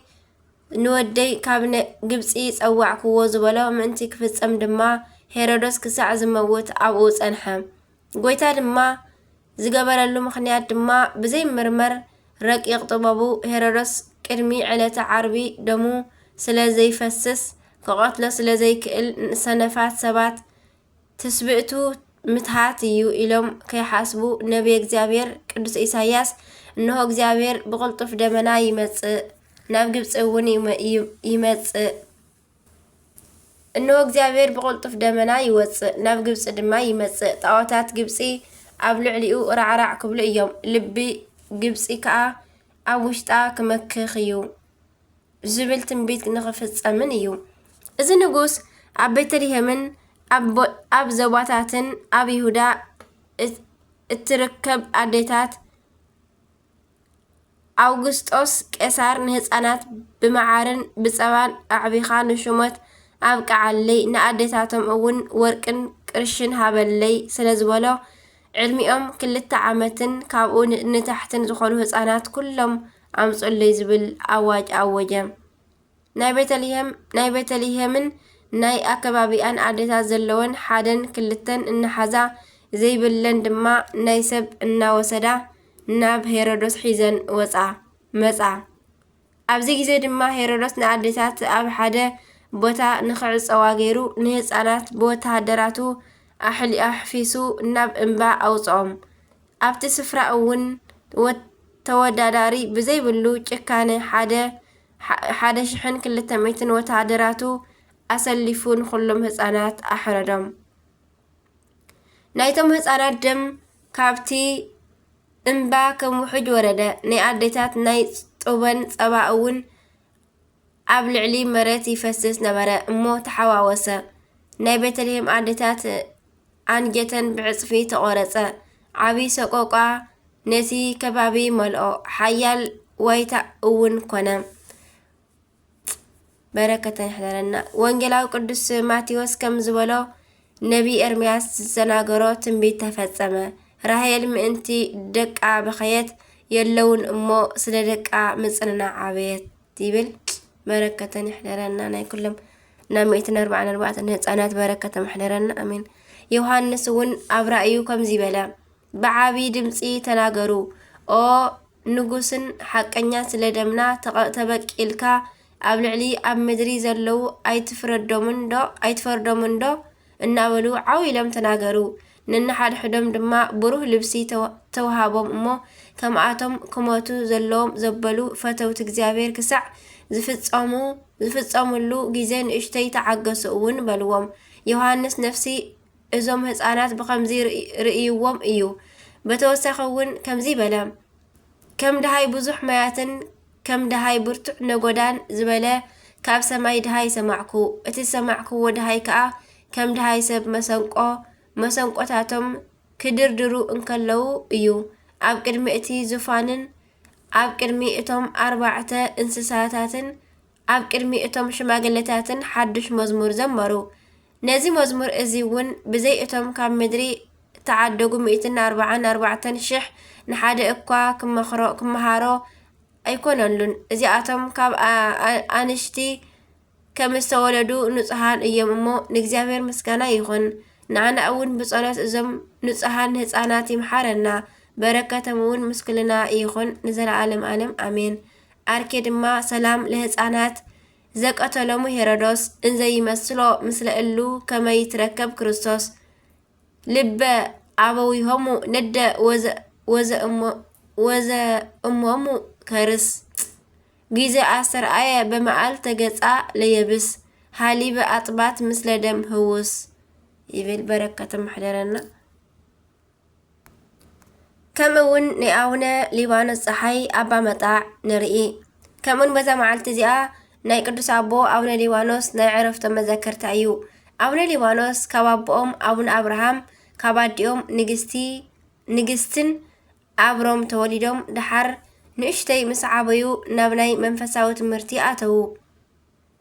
ንወደይ ካብ ግብፂ ጸዋዕክዎ ዝበሎ ምእንቲ ክፍጸም ድማ ሄሮዶስ ክሳዕ ዝመውት ኣብኡ ጸንሐ ጎይታ ድማ ዝገበረሉ ምክንያት ድማ ብዘይ ምርመር ረቂቕ ጥበቡ ሄሮዶስ ቅድሚ ዕለተ ዓርቢ ደሙ ስለ ዘይፈስስ ክቐትሎ ስለ ዘይክእል ሰነፋት ሰባት ትስብእቱ ምትሃት እዩ ኢሎም ከይሓስቡ ነቢይ እግዚአብሔር ቅዱስ ኢሳያስ እንሆ እግዚአብሔር ብቕልጡፍ ደመና ይመጽእ ናብ ግብፂ እውን ይመጽእ እንሆ እግዚአብሔር ብቕልጡፍ ደመና ይወጽእ ናብ ግብፂ ድማ ይመጽእ ጣዖታት ግብፂ ኣብ ልዕሊኡ ራዕራዕ ክብሉ እዮም ልቢ ግብፂ ከዓ ኣብ ውሽጣ ክመክኽ እዩ ዝብል ትንቢት ንኽፍጸምን እዩ እዚ ንጉስ ኣብ ቤተልሔምን ኣብ ዘባታትን ኣብ ይሁዳ እትርከብ ኣዴታት አውግስጦስ ቄሳር ንህፃናት ብመዓርን ብጸባን ኣዕቢኻ ንሹመት ኣብቃዓለይ ንኣዴታቶም እውን ወርቅን ቅርሽን ሃበለይ ስለዝበሎ ዕድሚኦም 2 ዓመትን ካብኡ ንታሕትን ዝኾኑ ህፃናት ኩሎም ኣምፁለይ ዝብል ኣዋጅ ኣወጀ። ናይ ቤተልሔምን ናይ ኣከባቢኣን ኣዴታት ዘለወን 1ን 2ን እናሓዛ ዘይብለን ድማ ናይ ሰብ እናወሰዳ ናብ ሄሮዶስ ሒዘን መጻ። ኣብዚ ግዜ ድማ ሄሮዶስ ንኣዴታት ኣብ ሓደ ቦታ ንኽዕፀዋ ገይሩ ንህፃናት ብወተሃደራቱ ኣሕፊሱ ናብ እምባ ኣውፅኦም። ኣብቲ ስፍራ እውን ተወዳዳሪ ብዘይብሉ ጭካነ 1200 ወተሃደራቱ ኣሰሊፉ ንኩሎም ህፃናት ኣሕረዶም። ናይቶም ህፃናት ደም ካብቲ እምባ ከም ውሕጅ ወረደ። ናይ ኣዴታት ናይ ጡበን ጸባ እውን ኣብ ልዕሊ መሬት ይፈስስ ነበረ እሞ ተሓዋወሰ። ናይ ቤተልሔም ኣዴታት ኣንጀተን ብዕፅፊ ተቆረፀ። ዓብይ ሰቆቃ ነቲ ከባቢ መልኦ። ሓያል ዋይታ እውን ኮነ። በረከተን ይሕደረና። ወንጌላዊ ቅዱስ ማቴዎስ ከም ዝበሎ ነቢ ኤርምያስ ዝሰናገሮ ትንቢት ተፈጸመ። ራሄል ምእንቲ ደቃ በኸየት የለውን እሞ ስለ ደቃ ምጽንና ዓበየት ይብል። በረከተን ይሕደረና። ናይ ኩሎም ናብ 144 ህፃናት በረከተ ይሕደረና ኣሜን። ዮሃንስ እውን ኣብ ራእዩ ከምዚ በለ፣ ብዓብይ ድምፂ ተናገሩ ኦ ንጉስን ሓቀኛ ስለ ደምና ተበቂልካ ኣብ ልዕሊ ኣብ ምድሪ ዘለው ኣይትፈርዶምን ዶ እናበሉ ዓዊሎም ተናገሩ። ነንሓድሕዶም ድማ ብሩህ ልብሲ ተዋሃቦም እሞ ከምኣቶም ክሞቱ ዘለዎም ዘበሉ ፈተውቲ እግዚአብሔር ክሳዕ ዝፍጸሙሉ ግዜ ንእሽተይ ተዓገሱ እውን በልዎም። ዮሃንስ ነፍሲ እዞም ህፃናት ብከምዚ ርእይዎም እዩ። በተወሳኺ እውን ከምዚ በለ፣ ከም ድሃይ ብዙሕ ማያትን ከም ድሃይ ብርቱዕ ነጎዳን ዝበለ ካብ ሰማይ ድሃይ ሰማዕኩ። እቲ ሰማዕክዎ ድሃይ ከዓ ከም ድሃይ ሰብ መሰንቆታቶም ክድርድሩ እንከለው እዩ። ኣብ ቅድሚ እቲ ዙፋንን ኣብ ቅድሚ እቶም 4 እንስሳታትን ኣብ ቅድሚ እቶም ሽማግለታትን ሓድሽ መዝሙር ዘመሩ። ነዚ መዝሙር እዚ እውን ብዘይ እቶም ካብ ምድሪ ተዓደጉ 144,000 ንሓደ እኳ ክመሃሮ ኣይኮነሉን። እዚኣቶም ካብ ኣንሽቲ ከም ዝተወለዱ ንጹሃን እዮም እሞ ንእግዚአብሔር ምስጋና ይኹን። ንዓና እውን ብጸሎት እዞም ንጹሃን ህፃናት ይምሓረና። በረከቶም እውን ምስክልና ይኹን ንዘለዓለም ዓለም ኣሜን። ኣርኬ ድማ ሰላም ለህፃናት ዘቀተሎሙ ሄሮዶስ እንዘይመስሎ ምስለ እሉ ከመይ ትረከብ ክርስቶስ ልበ ኣበዊሆሙ ነደ ወዘ እሞሙ ከርስ ጊዜ ኣስተርአየ በመዓል ተገጻ ለየብስ ሃሊበ ኣጥባት ምስለ ደም ህውስ ይብል። በረከቶም ይሕደረና። ከምኡውን ናይ ኣቡነ ሊባኖስ ፀሓይ ኣባ መጣዕ ንርኢ። ከምኡን በዛ መዓልቲ እዚኣ ናይ ቅዱስ ኣቦ ኣቡነ ሊባኖስ ናይ ዕረፍቶም መዘከርታ እዩ። ኣቡነ ሊባኖስ ካብ ኣቦኦም ኣቡነ አብርሃም ካብ ኣዲኦም ንግስትን ኣብሮም ተወሊዶም ድሓር ንእሽተይ ምስ ዓበዩ ናብ ናይ መንፈሳዊ ትምህርቲ ኣተዉ።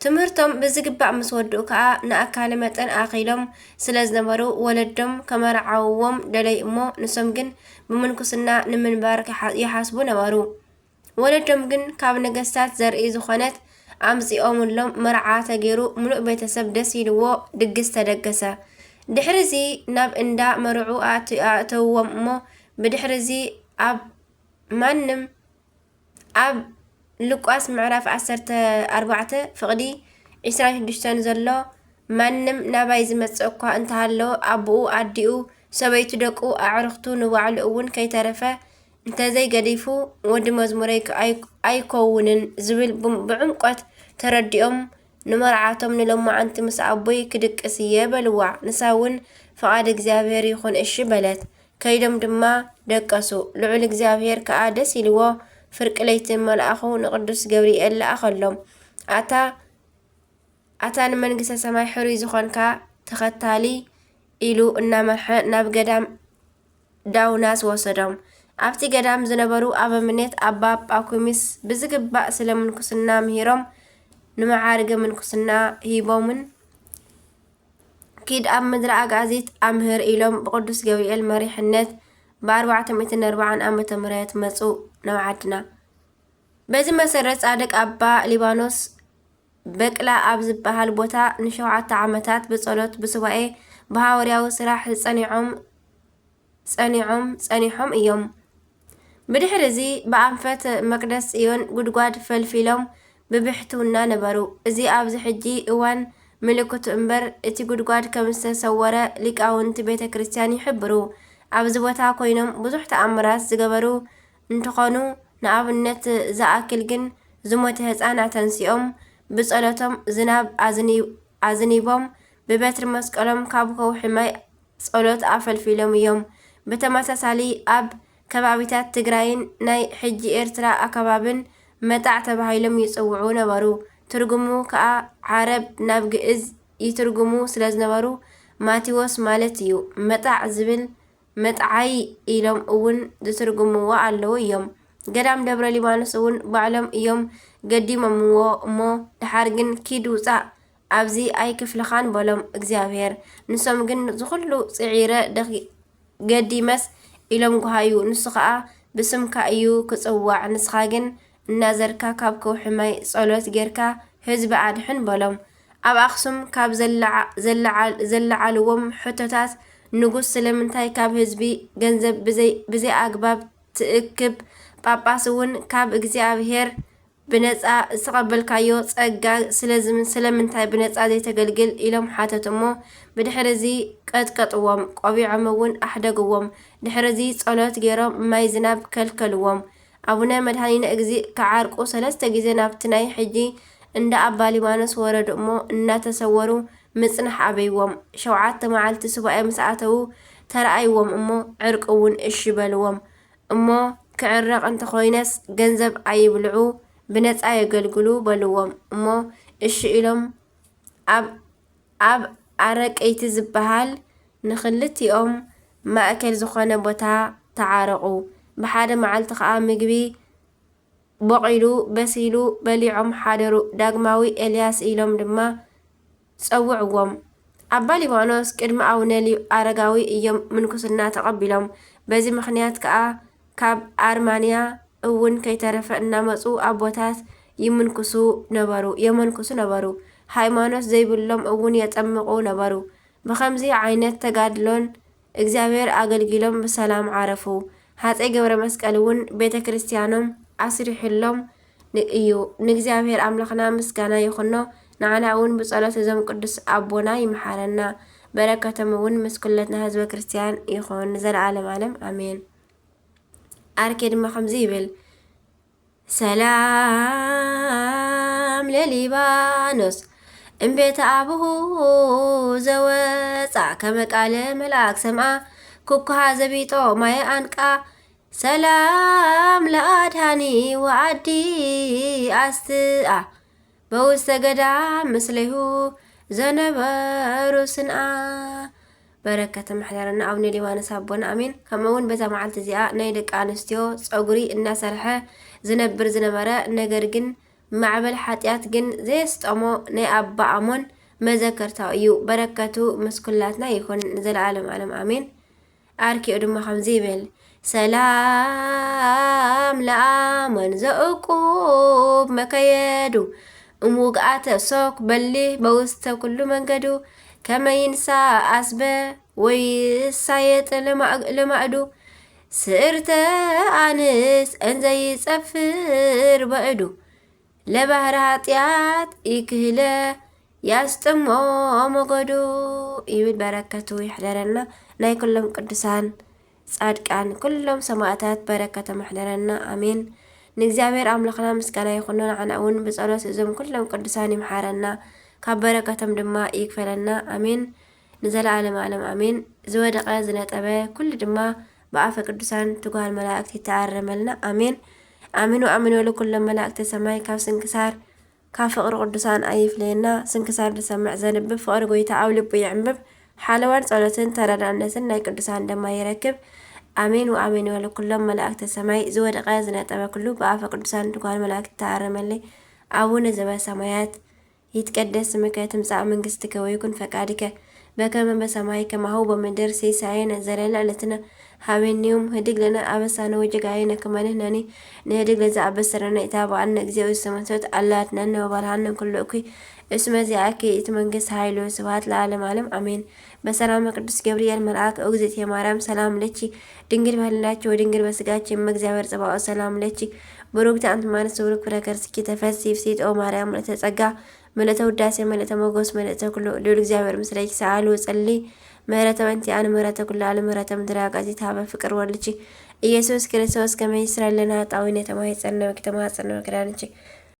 ትምህርቶም ብዝግባእ ምስ ወድኡ ከዓ ንኣካለ መጠን ኣኺሎም ስለ ዝነበሩ ወለዶም ከመርዓውዎም ደለይ እሞ ንሶም ግን ብምንኩስና ንምንባር ይሓስቡ ነበሩ። ወለዶም ግን ካብ ነገስታት ዘርኢ ዝኾነት ኣምፂኦምሎም መርዓ ተገይሩ ሙሉእ ቤተሰብ ደስ ኢልዎ ድግስ ተደገሰ። ድሕሪዚ ናብ እንዳ መርዑ ኣተውዎም እሞ ብድሕሪዚ ኣብ ሉቃስ ምዕራፍ 14 ፍቕዲ 26 ዘሎ ማንም ናባይ ዝመጽእ እኳ እንተሃለወ ኣቦኡ ኣዲኡ ሰበይቱ ደቁ ኣዕርኽቱ ንባዕሉ እውን ከይተረፈ እንተዘይገዲፉ ወዲ መዝሙረይ ኣይኮውንን ዝብል ብዕምቆት ተረዲኦም ንመርዓቶም ንሎማዓንቲ ምስ ኣቦይ ክድቅስ እየ በልዋ። ንሳ እውን ፈቓድ እግዚአብሔር ይኹን እሺ በለት። ከይዶም ድማ ደቀሱ። ልዑል እግዚአብሔር ከዓ ደስ ኢልዎ ፍርቂ ለይቲ መልኣኹ ንቅዱስ ገብርኤል ለኣኸሎም። ኣታ ንመንግስተ ሰማይ ሕሩይ ዝኾንካ ተኸታሊ ኢሉ እናመርሐ ናብ ገዳም ዳውናስ ወሰዶም። ኣብቲ ገዳም ዝነበሩ ኣበምኔት ኣባ ጳኩሚስ ብዝግባእ ስለ ምንኩስና ምሂሮም ንመዓርገ ምንኩስና ሂቦምን كيد أم مدر أجازيت أمهر إلهم بقدس جبريل مريحنت ب440 ዓመተ ምህረት መጹ ነውዓድና በዚ መሰረት ጻድቅ አባ ሊባኖስ በቅላ ኣብ ዝበሃል ቦታ ን7 ዓመታት ብጸሎት ብሱባኤ ብሃዋርያዊ ስራሕ ጸኒሖም እዮም። ብድሕሪ እዚ ብኣንፈት መቅደስ ጽዮን ጉድጓድ ፈልፊሎም ብብሕትውና ነበሩ። እዚ ኣብዚ ሕጂ እዋን ምልክቱ እምበር እቲ ጉድጓድ ከም ዝተሰወረ ሊቃውንቲ ቤተ ክርስቲያን ይሕብሩ። ኣብዚ ቦታ ኮይኖም ብዙሕ ተኣምራት ዝገበሩ እንትኾኑ ንኣብነት ዝኣክል ግን ዝሞተ ህፃን ኣተንሲኦም ብጸሎቶም ዝናብ ኣዝኒቦም ብበትሪ መስቀሎም ካብ ከውሒ ማይ ጸሎት ኣፈልፊሎም እዮም። ብተመሳሳሊ ኣብ ከባቢታት ትግራይን ናይ ሕጂ ኤርትራ ኣከባብን መጣዕ ተባሂሎም ይጽውዑ ነበሩ። ትርጉሙ ከዓ ዓረብ ናብ ግዕዝ ይትርጉሙ ስለዝነበሩ ማቴዎስ ማለት እዩ። መጣዕ ዝብል መጥዓይ ኢሎም እውን ዝትርጉምዎ ኣለዉ እዮም። ገዳም ደብረ ሊባኖስ እውን ባዕሎም እዮም ገዲሞምዎ እሞ ድሓር ግን ኪድ ውፃእ ኣብዚ ኣይክፍልኻን በሎም እግዚኣብሔር። ንሶም ግን ዝኹሉ ጽዒረ ገዲመስ ኢሎም ጉሃዩ። ንሱ ከዓ ብስምካ እዩ ክጽዋዕ፣ ንስኻ ግን እናዘርካ ካብ ከውሒ ማይ ጸሎት ጌርካ ህዝቢ ኣድሕን በሎም። ኣብ ኣኽሱም ካብ ዘለዓልዎም ሕቶታት ንጉስ ስለምንታይ ካብ ህዝቢ ገንዘብ ብዘይ ኣግባብ ትእክብ? ጳጳስ እውን ካብ እግዚኣብሔር ብነፃ ዝተቐበልካዮ ጸጋ ስለምንታይ ብነፃ ዘይተገልግል ኢሎም ሓተት እሞ ብድሕሪ እዚ ቀጥቀጥዎም፣ ቆቢዖም እውን ኣሕደግዎም። ድሕሪ እዚ ጸሎት ገይሮም ማይ ዝናብ ከልከልዎም። ኣቡነ መድሃኒነ እግዚእ ከዓርቁ 3 ግዜ ናብቲ ናይ ሕጂ እንዳ ኣባ ሊባኖስ ወረዱ እሞ እናተሰወሩ ምጽናሕ ኣበይዎም። 7 መዓልቲ ሱባኤ ምስ ኣተዉ ተረኣይዎም እሞ ዕርቂ እውን እሺ በልዎም እሞ ክዕረቕ እንተኾይነስ ገንዘብ ኣይብልዑ ብነፃ የገልግሉ በልዎም እሞ እሺ ኢሎም ኣብ ኣረቀይቲ ዝበሃል ንኽልቲኦም ማእከል ዝኾነ ቦታ ተዓረቑ። ብሓደ መዓልቲ ከዓ ምግቢ በቂሉ በሲሉ በሊዖም ሓደሩ። ዳግማዊ ኤልያስ ኢሎም ድማ ጸውዕዎም። ኣባ ሊባኖስ ቅድሚ ኣቡነ ኣረጋዊ እዮም ምንኩስና ተቐቢሎም። በዚ ምኽንያት ከዓ ካብ ኣርማንያ እውን ከይተረፈ እናመፁ ኣቦታት የመንኩሱ ነበሩ። ሃይማኖት ዘይብሎም እውን የጠምቁ ነበሩ። ብኸምዚ ዓይነት ተጋድሎን እግዚኣብሔር ኣገልጊሎም ብሰላም ዓረፉ። ሃፀይ ገብረ መስቀል እውን ቤተ ክርስቲያኖም ኣስሪሕሎም እዩ። ንእግዚኣብሔር ኣምላኽና ምስጋና ይኹኖ። ንዓና እውን ብጸሎት እዞም ቅዱስ ኣቦና ይመሓረና። በረከቶም እውን ምስ ኩለትና ህዝበ ክርስቲያን ይኹን ዘለዓለም ዓለም ኣሜን። ኣርኬ ድማ ከምዚ ይብል ሰላም ለሊባኖስ እምቤተ አብሁ ዘወፃ ከመቃለ መልአክ ሰምአ ኩኩሃ ዘቢጦ ማየ አንቃ ሰላም ለአድሃኒ ወአዲ አስትአ በውስተ ገዳም ምስሌሁ ዘነበሩ ስንአ በረከተ መሕደረና አቡነ ሊባኖስ አቦና አሜን። ከምኡውን በዛ መዓልቲ እዚኣ ናይ ደቂ ኣንስትዮ ፀጉሪ እናሰርሐ ዝነብር ዝነበረ ነገር ግን ማዕበል ሓጢኣት ግን ዘየስጠሞ ናይ ኣባ ኣሞን መዘከርታ እዩ። በረከቱ ምስ ኩላትና ይኹን ዘለዓለም ዓለም አሜን። ኣርኪኡ ድማ ከምዚ ይብል ሰላም ለአሞን ዘእቁብ መከየዱ እሙግአተ ሶክ በሊህ በውስተ ኩሉ መንገዱ ከመይንሳ አስበ ወይሳየጥ ለማዕዱ ስእርተ አንስ እንዘይጸፍር በእዱ ለባህር ኃጢአት ይክህለ ያስጥሞ ሞገዱ ይብል። በረከቱ ይሕደረና። ናይ ኩሎም ቅዱሳን ጻድቃን ኩሎም ሰማዕታት በረከተ መሕደረና አሜን። ንእግዚኣብሔር ኣምላኽና ምስጋና ይኹን። ንዓና እውን ብጸሎት እዞም ኩሎም ቅዱሳን ይምሓረና ካብ በረከቶም ድማ ይክፈለና አሜን። ንዘለዓለም ዓለም አሜን። ዝወደቀ ዝነጠበ ኩሉ ድማ ብኣፈ ቅዱሳን ትጓል መላእክት ይተዓረመልና አሜን። አሜን ወአሜን ወለ ኩሎም መላእክተ ሰማይ ካብ ስንክሳር ካብ ፍቅሪ ቅዱሳን ኣይፍለየና። ስንክሳር ዝሰምዕ ዘንብብ ፍቅሪ ጎይታ ኣብ ልቡ ይዕንብብ። ሓለዋን ጸሎትን ተረዳእነትን ናይ ቅዱሳን ድማ ይረክብ አሜን ወአሜን ወለ ኩሎም መላእክተ ሰማይ ዝወደቀ ዝነጠበ ኩሉ ብኣፈ ቅዱሳን ትጓል መላእክት ይተዓረመለይ። አቡነ ዘበሰማያት ይትቀደስ ስምከ ትምጻእ መንግስትከ ወይኩን ፈቃድከ በከመ በሰማይ ከማሁ በምድር ሲሳየነ ዘለለዕለትነ ሀበኒዮም ህድግ ለነ አበሳነ ወጌጋየነ ከመ ንሕነኒ ንህድግ ለዘ አበሰረነ ኢታብአነ እግዚኦ ውስተ መንሱት አላ አድኅነነ ወባልሐነ ኩሉ እኩይ እስመ ዚአከ ይእቲ መንግስት ኃይል ወስብሐት ለዓለመ ዓለም አሜን። በሰላመ ቅዱስ ገብርኤል መልአክ እግዝእትየ ማርያም ሰላም ለኪ ድንግል በህሊናኪ ወድንግል በስጋኪ እመ እግዚአብሔር ጽባኦት ሰላም ለኪ ቡሩክት አንቲ እምአንስት ወቡሩክ ፍሬ ከርሥኪ ተፈሥሒ ፍሥሕት ኦ ማርያም ምልዕተ ጸጋ ምልዕተ ውዳሴ ምልዕተ ሞገስ ምልዕተ ኩሉ ልዑል እግዚአብሔር ምስሌኪ ሰአሊ ወጸልዪ ምህረተ ወእንቲአነ ምህረተ ኩሉ ዓለም ምህረተ ምድር አቃዚት ሀበ ፍቅር ወልድኪ ኢየሱስ ክርስቶስ ከመ ይስረይ ለነ ኃጣውኢነ የተማኅፀነ በኪ ተማኅፀነ በክዳንኪ